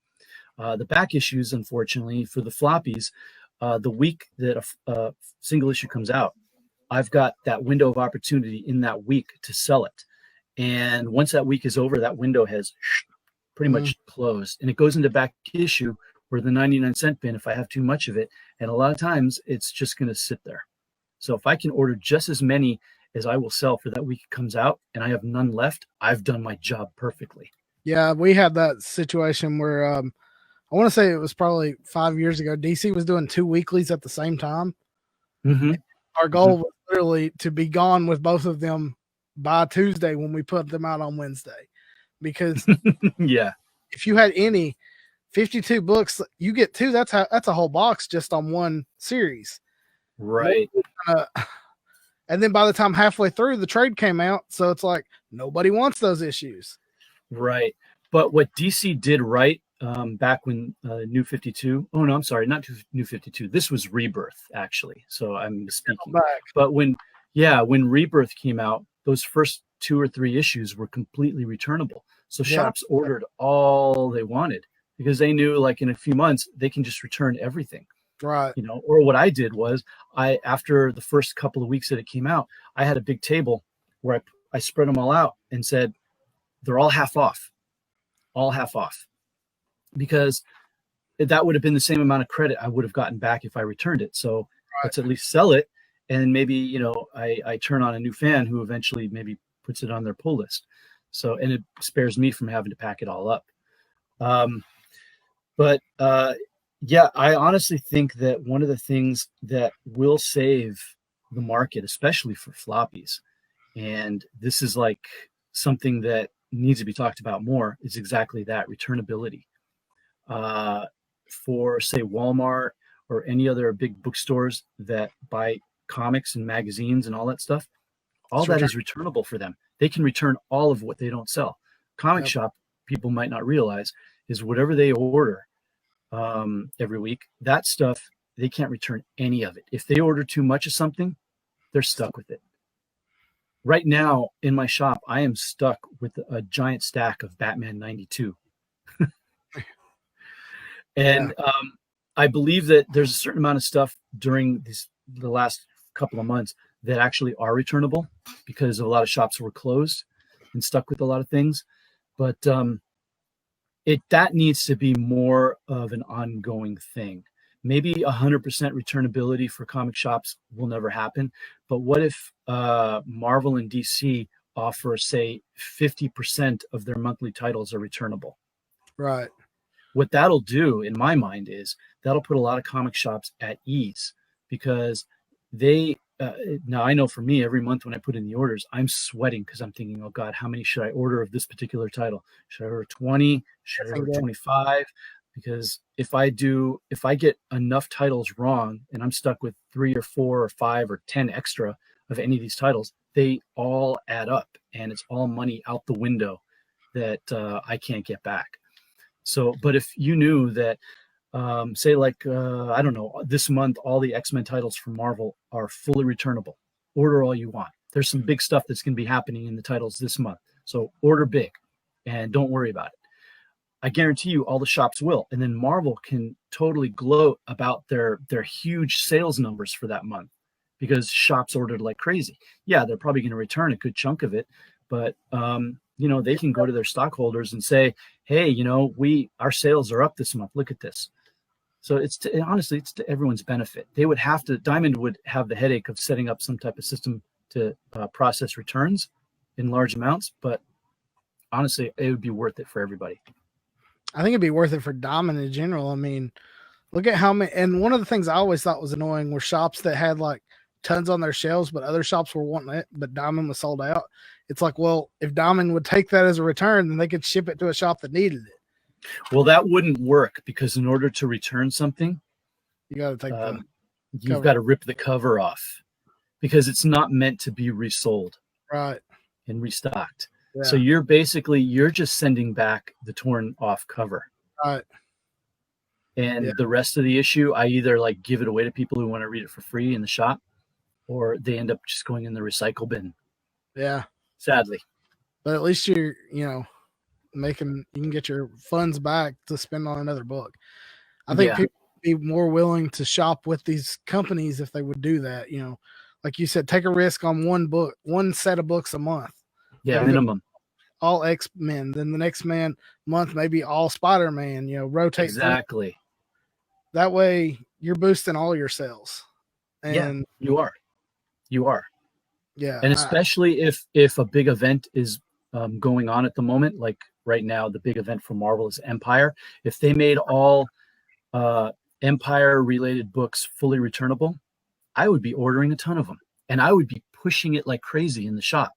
S2: The back issues, unfortunately, for the floppies, the week that a single issue comes out, I've got that window of opportunity in that week to sell it. And once that week is over, that window has pretty much closed, and it goes into back issue or the 99-cent bin if I have too much of it. And a lot of times it's just going to sit there. So if I can order just as many as I will sell for that week it comes out, and I have none left, I've done my job perfectly.
S1: Yeah, we had that situation where I want to say it was probably 5 years ago. DC was doing 2 weeklies at the same time. Our goal was literally to be gone with both of them by Tuesday when we put them out on Wednesday, because if you had any 52 books, you get 2. That's a whole box just on one series,
S2: right?
S1: And then by the time halfway through, the trade came out, so it's like nobody wants those issues,
S2: right? But what DC did right back when New 52, oh no, I'm sorry, not New 52. This was Rebirth, actually. So I'm speaking. But when Rebirth came out, those first 2 or 3 issues were completely returnable. So shops ordered all they wanted because they knew, like, in a few months they can just return everything.
S1: Right.
S2: Or what I did was after the first couple of weeks that it came out, I had a big table where I spread them all out and said they're all half off, because that would have been the same amount of credit I would have gotten back if I returned it. So let's at least sell it. And maybe, I turn on a new fan who eventually maybe puts it on their pull list. So, and it spares me from having to pack it all up. I honestly think that one of the things that will save the market, especially for floppies, and this is like something that needs to be talked about more, is exactly that: returnability. For, say, Walmart or any other big bookstores that buy comics and magazines and all that stuff, that is returnable for them. They can return all of what they don't sell. Comic shop people might not realize is whatever they order every week, that stuff, they can't return any of it. If they order too much of something, they're stuck with it. Right now in my shop, I am stuck with a giant stack of Batman 92. And I believe that there's a certain amount of stuff during the last couple of months that actually are returnable because a lot of shops were closed and stuck with a lot of things. But that needs to be more of an ongoing thing. Maybe 100% returnability for comic shops will never happen. But what if Marvel and DC offer, say, 50% of their monthly titles are returnable?
S1: Right.
S2: What that'll do, in my mind, is that'll put a lot of comic shops at ease, because they now, I know for me, every month when I put in the orders, I'm sweating because I'm thinking, oh God, how many should I order of this particular title? Should I order 20? Should I order 25? Because if I get enough titles wrong and I'm stuck with 3 or 4 or 5 or 10 extra of any of these titles, they all add up and it's all money out the window that I can't get back. So, but if you knew that, say like, I don't know, this month, all the X-Men titles from Marvel are fully returnable. Order all you want. There's some big stuff that's going to be happening in the titles this month. So order big and don't worry about it. I guarantee you all the shops will. And then Marvel can totally gloat about their huge sales numbers for that month because shops ordered like crazy. Yeah, they're probably going to return a good chunk of it, but they can go to their stockholders and say, hey, our sales are up this month. Look at this. So honestly, it's to everyone's benefit. Diamond would have the headache of setting up some type of system to process returns in large amounts, but honestly, it would be worth it for everybody.
S1: I think it'd be worth it for Diamond in general. I mean, look at how many, and one of the things I always thought was annoying were shops that had like tons on their shelves, but other shops were wanting it, but Diamond was sold out. It's like, well, if Diamond would take that as a return, then they could ship it to a shop that needed it.
S2: Well, that wouldn't work because in order to return something,
S1: you got to take
S2: you've got to rip the cover off because it's not meant to be resold,
S1: right,
S2: and restocked.
S1: Yeah.
S2: So you're just sending back the torn off cover,
S1: right?
S2: And the rest of the issue, I either like give it away to people who want to read it for free in the shop, or they end up just going in the recycle bin.
S1: Yeah,
S2: sadly.
S1: But at least you're, you can get your funds back to spend on another book. I think people would be more willing to shop with these companies if they would do that. Like you said, take a risk on one set of books a month.
S2: Yeah, minimum.
S1: All X-Men. Then the next month, maybe all Spider-Man, rotate.
S2: Exactly.
S1: That way you're boosting all your sales. And
S2: you are.
S1: Yeah.
S2: And especially if a big event is going on at the moment, like right now, the big event for Marvel is Empire. If they made all Empire-related books fully returnable, I would be ordering a ton of them. And I would be pushing it like crazy in the shop.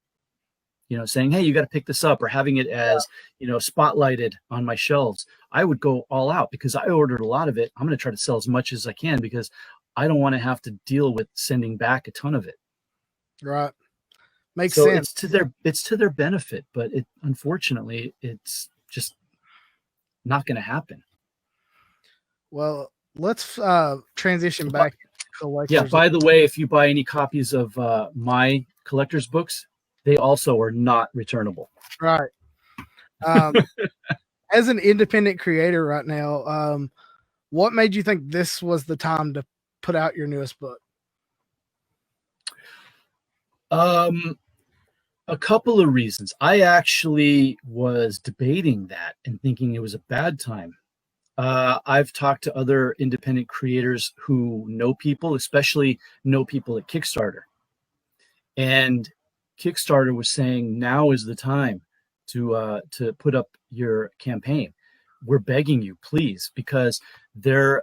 S2: Saying, hey, you got to pick this up, or having it as, spotlighted on my shelves. I would go all out because I ordered a lot of it. I'm going to try to sell as much as I can because I don't want to have to deal with sending back a ton of it.
S1: Right. Makes sense.
S2: It's to their benefit, but unfortunately, it's just not going to happen.
S1: Well, let's transition back to collectors.
S2: Yeah, by the way, if you buy any copies of my collector's books, they also are not returnable.
S1: Right. As an independent creator right now, what made you think this was the time to put out your newest book?
S2: A couple of reasons. I actually was debating that and thinking it was a bad time. I've talked to other independent creators who know people, especially know people at Kickstarter. And Kickstarter was saying now is the time to put up your campaign. We're begging you, please, because the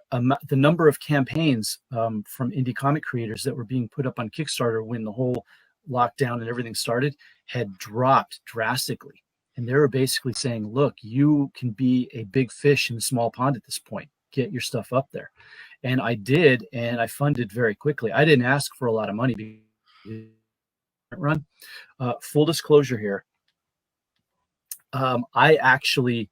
S2: number of campaigns from indie comic creators that were being put up on Kickstarter when the whole lockdown and everything started had dropped drastically. And they were basically saying, look, you can be a big fish in a small pond at this point. Get your stuff up there. And I did, and I funded very quickly. I didn't ask for a lot of money. Run. Full disclosure here. I actually,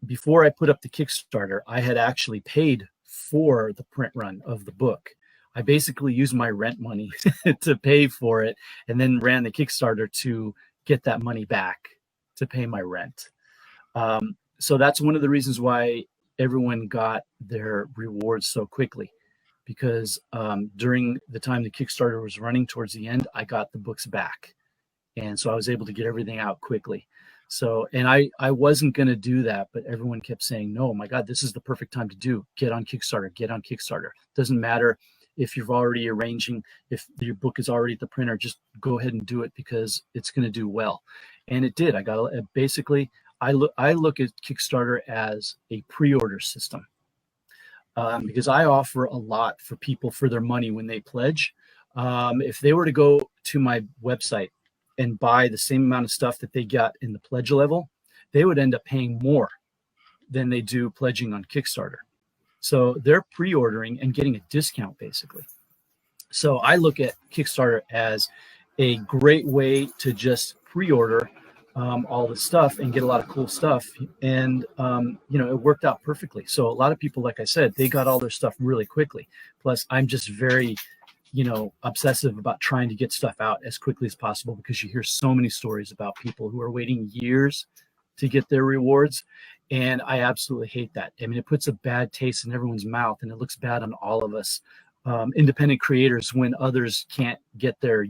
S2: before I put up the Kickstarter, I had actually paid for the print run of the book. I basically used my rent money to pay for it and then ran the Kickstarter to get that money back to pay my rent. So that's one of the reasons why everyone got their rewards so quickly, because during the time the Kickstarter was running towards the end, I got the books back. And so I was able to get everything out quickly. So, and I wasn't going to do that, but everyone kept saying, no, my God, this is the perfect time to get on Kickstarter, get on Kickstarter. Doesn't matter if you've already arranging, if your book is already at the printer, just go ahead and do it because it's going to do well. And it did. I got basically, I look at Kickstarter as a pre-order system because I offer a lot for people for their money when they pledge. If they were to go to my website and buy the same amount of stuff that they got in the pledge level, they would end up paying more than they do pledging on Kickstarter. So they're pre-ordering and getting a discount basically. So I look at Kickstarter as a great way to just pre-order all the stuff and get a lot of cool stuff. And, it worked out perfectly. So a lot of people, like I said, they got all their stuff really quickly. Plus I'm just very, obsessive about trying to get stuff out as quickly as possible because you hear so many stories about people who are waiting years to get their rewards. And I absolutely hate that. I mean, it puts a bad taste in everyone's mouth and it looks bad on all of us, independent creators, when others can't get their,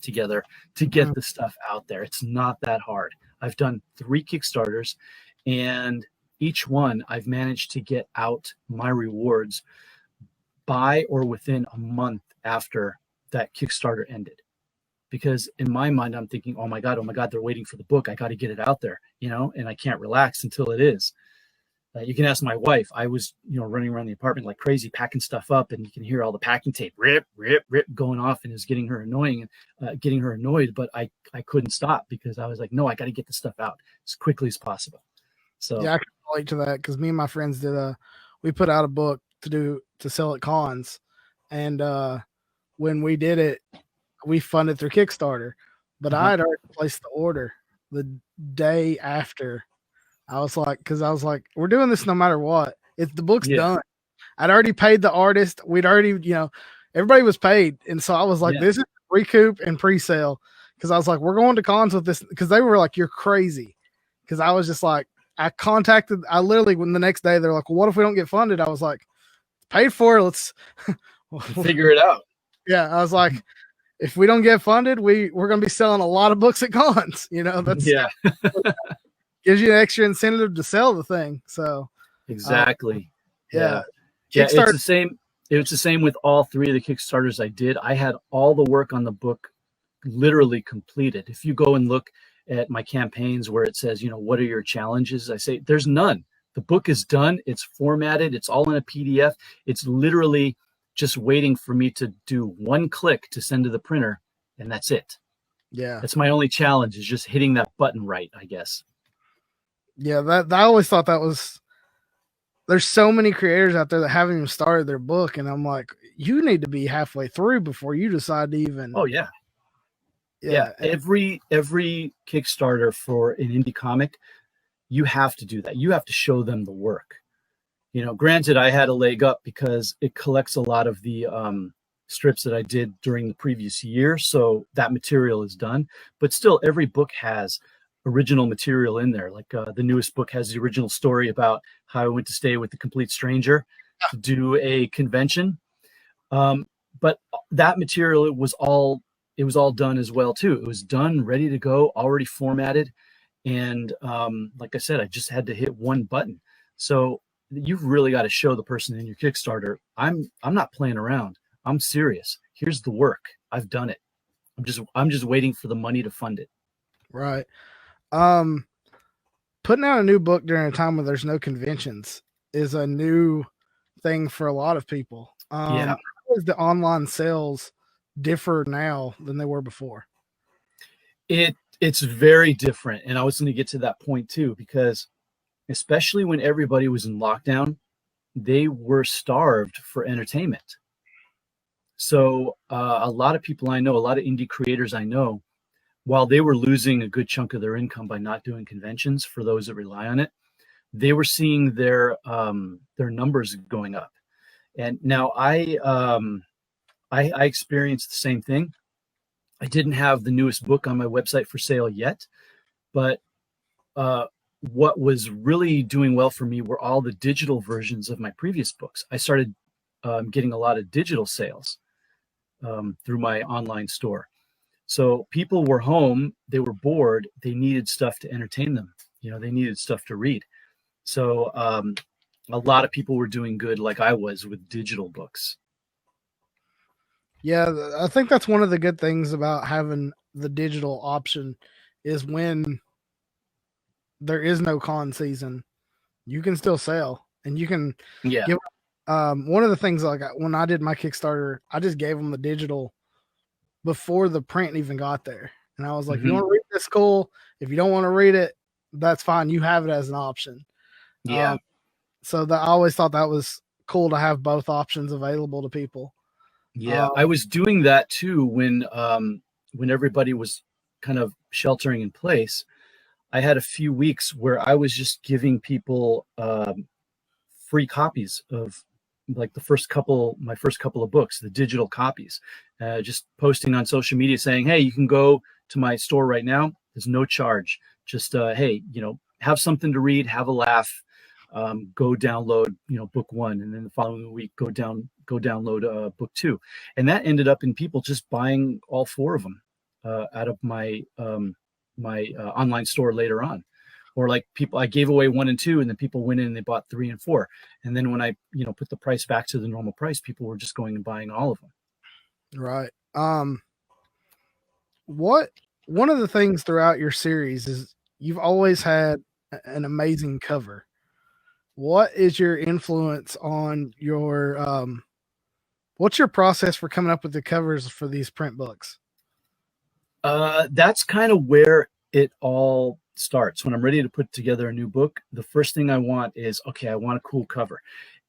S2: together to get the stuff out there. It's not that hard. I've done 3 Kickstarters and each one I've managed to get out my rewards by or within a month after that Kickstarter ended. Because in my mind, I'm thinking, oh my God, they're waiting for the book. I got to get it out there, and I can't relax until it is. You can ask my wife. I was, running around the apartment like crazy, packing stuff up, and you can hear all the packing tape, rip, rip, rip, going off, and it's getting her annoying and getting her annoyed. But I couldn't stop because I was like, no, I got to get the stuff out as quickly as possible. So
S1: yeah, I can relate to that because me and my friends did we put out a book to sell at cons, and when we did it, we funded through Kickstarter, but I had already placed the order the day after. I was like, we're doing this no matter what. If the book's done, I'd already paid the artist. We'd already, everybody was paid. And so I was like, this is recoup and pre-sale. Cause I was like, we're going to cons with this. Cause they were like, you're crazy. Cause I was just like, I literally, when the next day they're like, well, what if we don't get funded? I was like, paid for, let's
S2: figure it out.
S1: Yeah. I was like, if we don't get funded, we're going to be selling a lot of books at cons, that's gives you an extra incentive to sell the thing. So
S2: exactly.
S1: Yeah.
S2: It's the same. It was the same with all 3 of the Kickstarters I did. I had all the work on the book literally completed. If you go and look at my campaigns where it says, what are your challenges? I say, there's none. The book is done. It's formatted. It's all in a PDF. It's literally just waiting for me to do one click to send to the printer. And that's it.
S1: Yeah.
S2: That's my only challenge, is just hitting that button right, I guess.
S1: Yeah. I always thought there's so many creators out there that haven't even started their book. And I'm like, you need to be halfway through before you decide to even.
S2: Oh yeah. Yeah. Every Kickstarter for an indie comic, you have to do that. You have to show them the work. Granted, I had a leg up because it collects a lot of the strips that I did during the previous year. So that material is done. But still, every book has original material in there. Like the newest book has the original story about how I went to stay with the complete stranger to do a convention. But that material, it was all done as well, too. It was done, ready to go, already formatted. And like I said, I just had to hit one button. So you've really got to show the person in your Kickstarter, I'm not playing around. I'm serious. Here's the work. I've done it. I'm just waiting for the money to fund it.
S1: Right. Putting out a new book during a time when there's no conventions is a new thing for a lot of people. How does the online sales differ now than they were before?
S2: It's very different. And I was going to get to that point too, because especially when everybody was in lockdown, they were starved for entertainment. So a lot of people I know, a lot of indie creators I know, while they were losing a good chunk of their income by not doing conventions for those that rely on it, they were seeing their numbers going up. And now I experienced the same thing. I didn't have the newest book on my website for sale yet, but what was really doing well for me were all the digital versions of my previous books. I started getting a lot of digital sales through my online store. So people were home, they were bored, they needed stuff to entertain them. They needed stuff to read. So a lot of people were doing good, like I was, with digital books.
S1: Yeah, I think that's one of the good things about having the digital option is when there is no con season, you can still sell and you can
S2: Yeah.
S1: give. One of the things, like when I did my Kickstarter, I just gave them the digital before the print even got there, and I was like, "You want to read this? Cool. If you don't want to read it, that's fine. You have it as an option."
S2: Yeah.
S1: So that I always thought that was cool to have both options available to people.
S2: Yeah, I was doing that too when everybody was kind of sheltering in place. I had a few weeks where I was just giving people free copies of like my first couple of books, the digital copies, just posting on social media saying, "Hey, you can go to my store right now. There's no charge. Just hey, have something to read, have a laugh. Go download, book one, and then the following week go download book two." And that ended up in people just buying all four of them out of my online store later on. Or like people, I gave away 1 and 2, and then people went in and they bought 3 and 4. And then when I, put the price back to the normal price, people were just going and buying all of them.
S1: Right. One of the things throughout your series is you've always had an amazing cover. What is your influence on your what's your process for coming up with the covers for these print books?
S2: That's kind of where it all starts. When I'm ready to put together a new book, the first thing I want is, okay, I want a cool cover.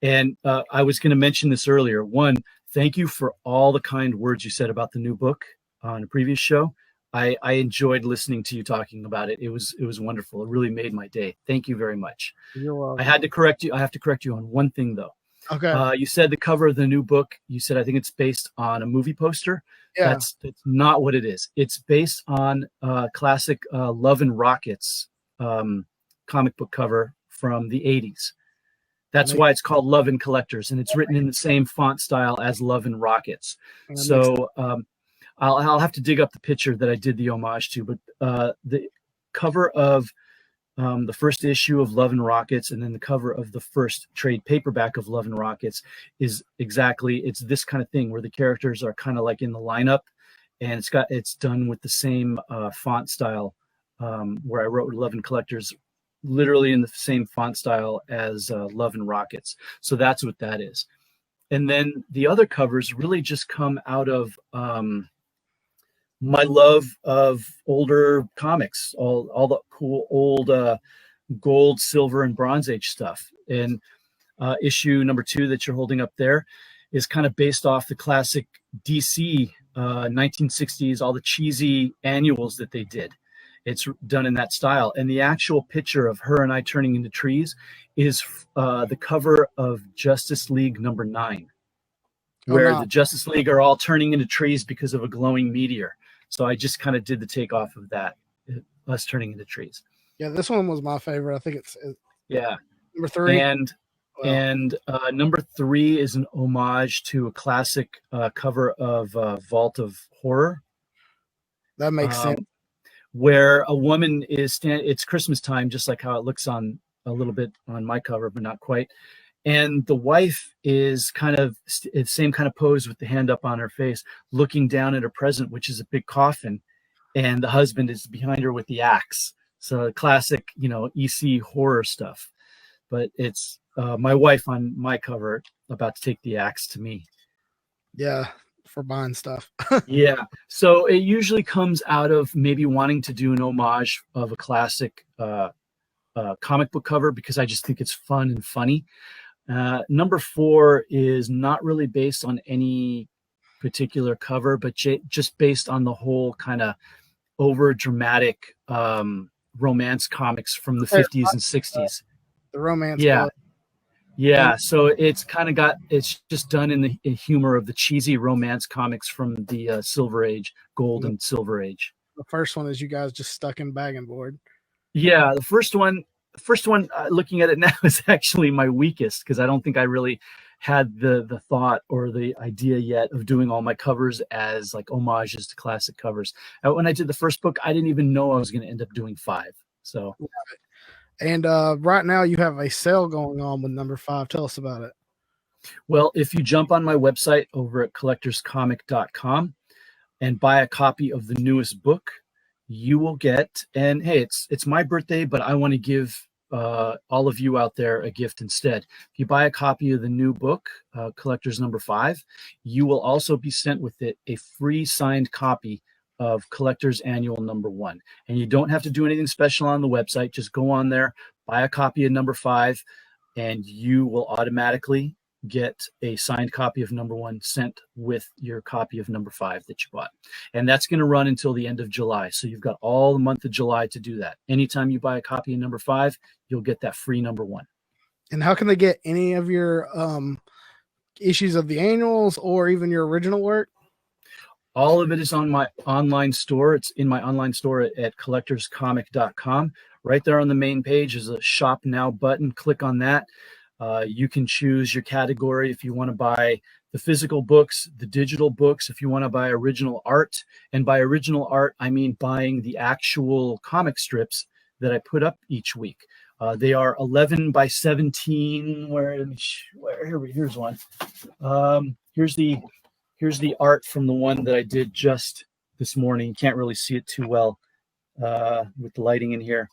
S2: And I was going to mention this earlier. One, thank you for all the kind words you said about the new book on a previous show. I enjoyed listening to you talking about it. It was wonderful. It really made my day. Thank you very much.
S1: You're welcome.
S2: I have to correct you on one thing though.
S1: Okay.
S2: You said the cover of the new book, you said, I think it's based on a movie poster.
S1: Yeah.
S2: That's not what it is. It's based on classic Love and Rockets comic book cover from the 80s. That's why it's called Love and Collectors, and it's written in the same font style as Love and Rockets. So I'll have to dig up the picture that I did the homage to, but the cover of the first issue of Love and Rockets, and then the cover of the first trade paperback of Love and Rockets it's this kind of thing where the characters are kind of like in the lineup, and it's done with the same font style, where I wrote Love and Collectors literally in the same font style as Love and Rockets. So that's what that is. And then the other covers really just come out of my love of older comics, all the cool old gold, silver, and Bronze Age stuff. And issue number 2 that you're holding up there is kind of based off the classic DC 1960s, all the cheesy annuals that they did. It's done in that style. And the actual picture of her and I turning into trees is the cover of Justice League number 9, where the Justice League are all turning into trees because of a glowing meteor. So I just kind of did the takeoff of that, us turning into trees.
S1: Yeah, this one was my favorite. I think it's number 3.
S2: And number 3 is an homage to a classic cover of Vault of Horror.
S1: That makes sense.
S2: Where a woman is it's Christmas time, just like how it looks on a little bit on my cover, but not quite. And the wife is kind of the same kind of pose with the hand up on her face, looking down at her present, which is a big coffin. And the husband is behind her with the axe. So classic, EC horror stuff. But it's my wife on my cover about to take the axe to me.
S1: Yeah, for buying stuff.
S2: Yeah. So it usually comes out of maybe wanting to do an homage of a classic comic book cover, because I just think it's fun and funny. Number 4 is not really based on any particular cover, but just based on the whole kind of over dramatic romance comics from the 50s and 60s.
S1: The romance.
S2: Yeah. Yeah. So it's just done in the humor of the cheesy romance comics from the Silver Age, Gold and Silver Age.
S1: The first one is you guys just stuck in bag and board.
S2: Yeah. The first one, looking at it now, is actually my weakest, because I don't think I really had the thought or the idea yet of doing all my covers as like homages to classic covers. When I did the first book, I didn't even know I was going to end up doing 5. So,
S1: and right now you have a sale going on with number 5. Tell us about it.
S2: well, if you jump on my website over at collectorscomic.com and buy a copy of the newest book, you will get, and hey, it's my birthday, but I want to give all of you out there a gift instead. If you buy a copy of the new book, Collectors number 5, you will also be sent with it a free signed copy of Collectors Annual number 1. And you don't have to do anything special on the website. Just go on there, buy a copy of number 5, and you will automatically get a signed copy of number 1 sent with your copy of number 5 that you bought. And that's going to run until the end of July. So you've got all the month of July to do that. Anytime you buy a copy of number 5, you'll get that free number 1.
S1: And how can they get any of your issues of the annuals or even your original work?
S2: All of it is on my online store. It's in my online store at collectorscomic.com. Right there on the main page is a Shop Now button. Click on that. You can choose your category if you want to buy the physical books, the digital books, if you want to buy original art. And by original art, I mean buying the actual comic strips that I put up each week. They are 11 by 17. Here's one. Here's the art from the one that I did just this morning. You can't really see it too well with the lighting in here,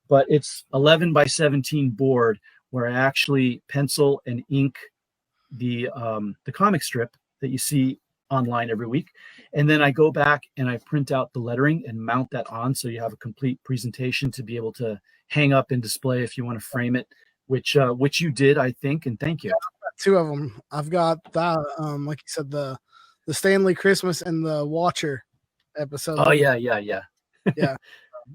S2: but it's 11 by 17 board where I actually pencil and ink the comic strip that you see online every week. And then I go back and I print out the lettering and mount that on, so you have a complete presentation to be able to hang up and display if you want to frame it, which you did, I think, and thank you.
S1: Yeah, I've got 2 of them. I've got that, like you said, the Stanley Christmas and the Watcher episode.
S2: Oh yeah.
S1: Yeah.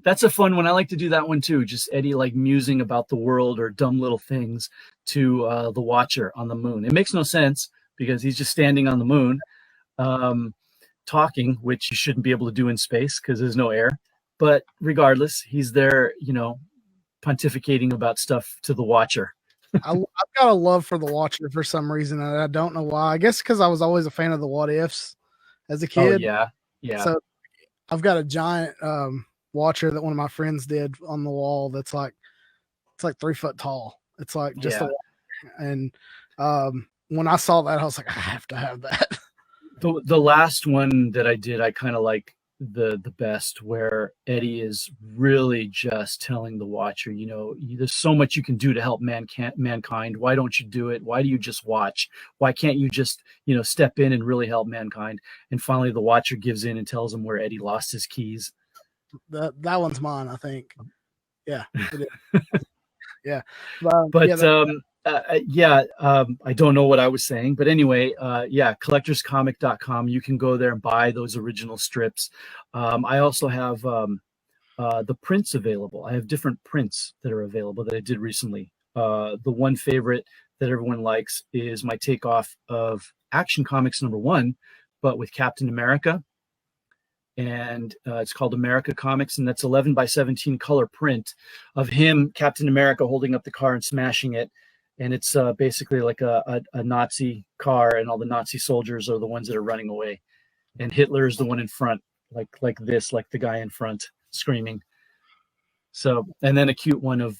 S2: That's a fun one. I like to do that one too. Just Eddie like musing about the world or dumb little things to the Watcher on the moon. It makes no sense because he's just standing on the moon talking, which you shouldn't be able to do in space because there's no air. But regardless, he's there, pontificating about stuff to the Watcher.
S1: I've got a love for the Watcher for some reason, and I don't know why. I guess because I was always a fan of the What Ifs as a kid.
S2: Oh, yeah.
S1: So I've got a giant Watcher that one of my friends did on the wall. It's like 3 foot tall. It's like just a Watcher. And when I saw that, I was like, I have to have that.
S2: The last one that I did, I kind of like the best, where Eddie is really just telling the Watcher, there's so much you can do to help mankind. Why don't you do it? Why do you just watch? Why can't you just step in and really help mankind? And finally the Watcher gives in and tells him where Eddie lost his keys.
S1: That one's mine, I think. Yeah, it is. Yeah,
S2: I don't know what I was saying, but anyway, collectorscomic.com. You can go there and buy those original strips. I also have the prints available. I have different prints that are available that I did recently. The one favorite that everyone likes is my takeoff of Action Comics number 1, but with Captain America. And it's called America Comics, and that's 11 by 17 color print of him, Captain America, holding up the car and smashing it. And it's basically like a Nazi car, and all the Nazi soldiers are the ones that are running away. And Hitler is the one in front, like the guy in front screaming. So, and then a cute one of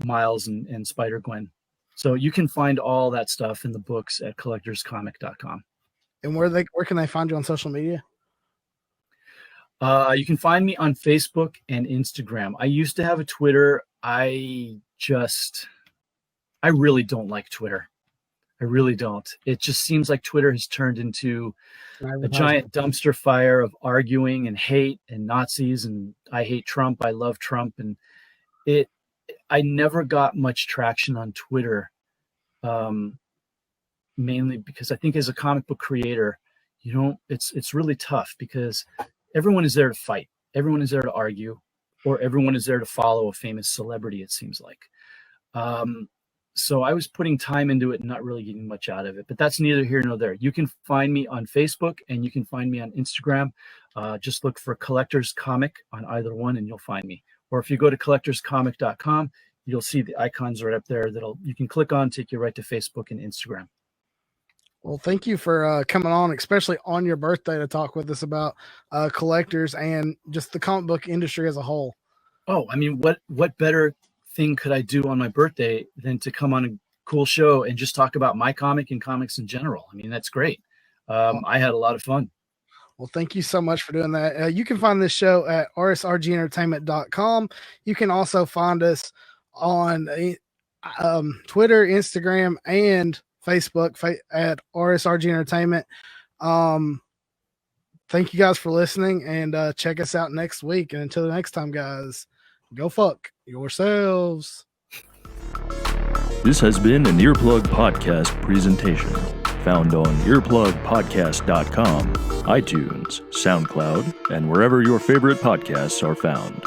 S2: Miles and Spider-Gwen. So you can find all that stuff in the books at collectorscomic.com.
S1: And where can they find you on social media?
S2: You can find me on Facebook and Instagram. I used to have a Twitter. I really don't like Twitter. I really don't. It just seems like Twitter has turned into a giant dumpster fire of arguing and hate and Nazis, and I hate Trump. I love Trump. And I never got much traction on Twitter, mainly because I think as a comic book creator, it's really tough because everyone is there to fight. Everyone is there to argue, or everyone is there to follow a famous celebrity, it seems like. So I was putting time into it and not really getting much out of it, but that's neither here nor there. You can find me on Facebook and you can find me on Instagram. Just look for Collectors Comic on either one and you'll find me. Or if you go to collectorscomic.com, you'll see the icons right up there you can click on, take you right to Facebook and Instagram.
S1: Well, thank you for coming on, especially on your birthday, to talk with us about collectors and just the comic book industry as a whole.
S2: Oh, I mean, what better thing could I do on my birthday than to come on a cool show and just talk about my comic and comics in general? I mean, that's great. I had a lot of fun.
S1: Well, thank you so much for doing that. You can find this show at rsrgentertainment.com. You can also find us on Twitter, Instagram, and Facebook at RSRG Entertainment. Thank you guys for listening, and check us out next week. And until the next time, guys, go fuck yourselves.
S3: This has been an Earplug Podcast presentation, found on earplugpodcast.com, iTunes, SoundCloud, and wherever your favorite podcasts are found.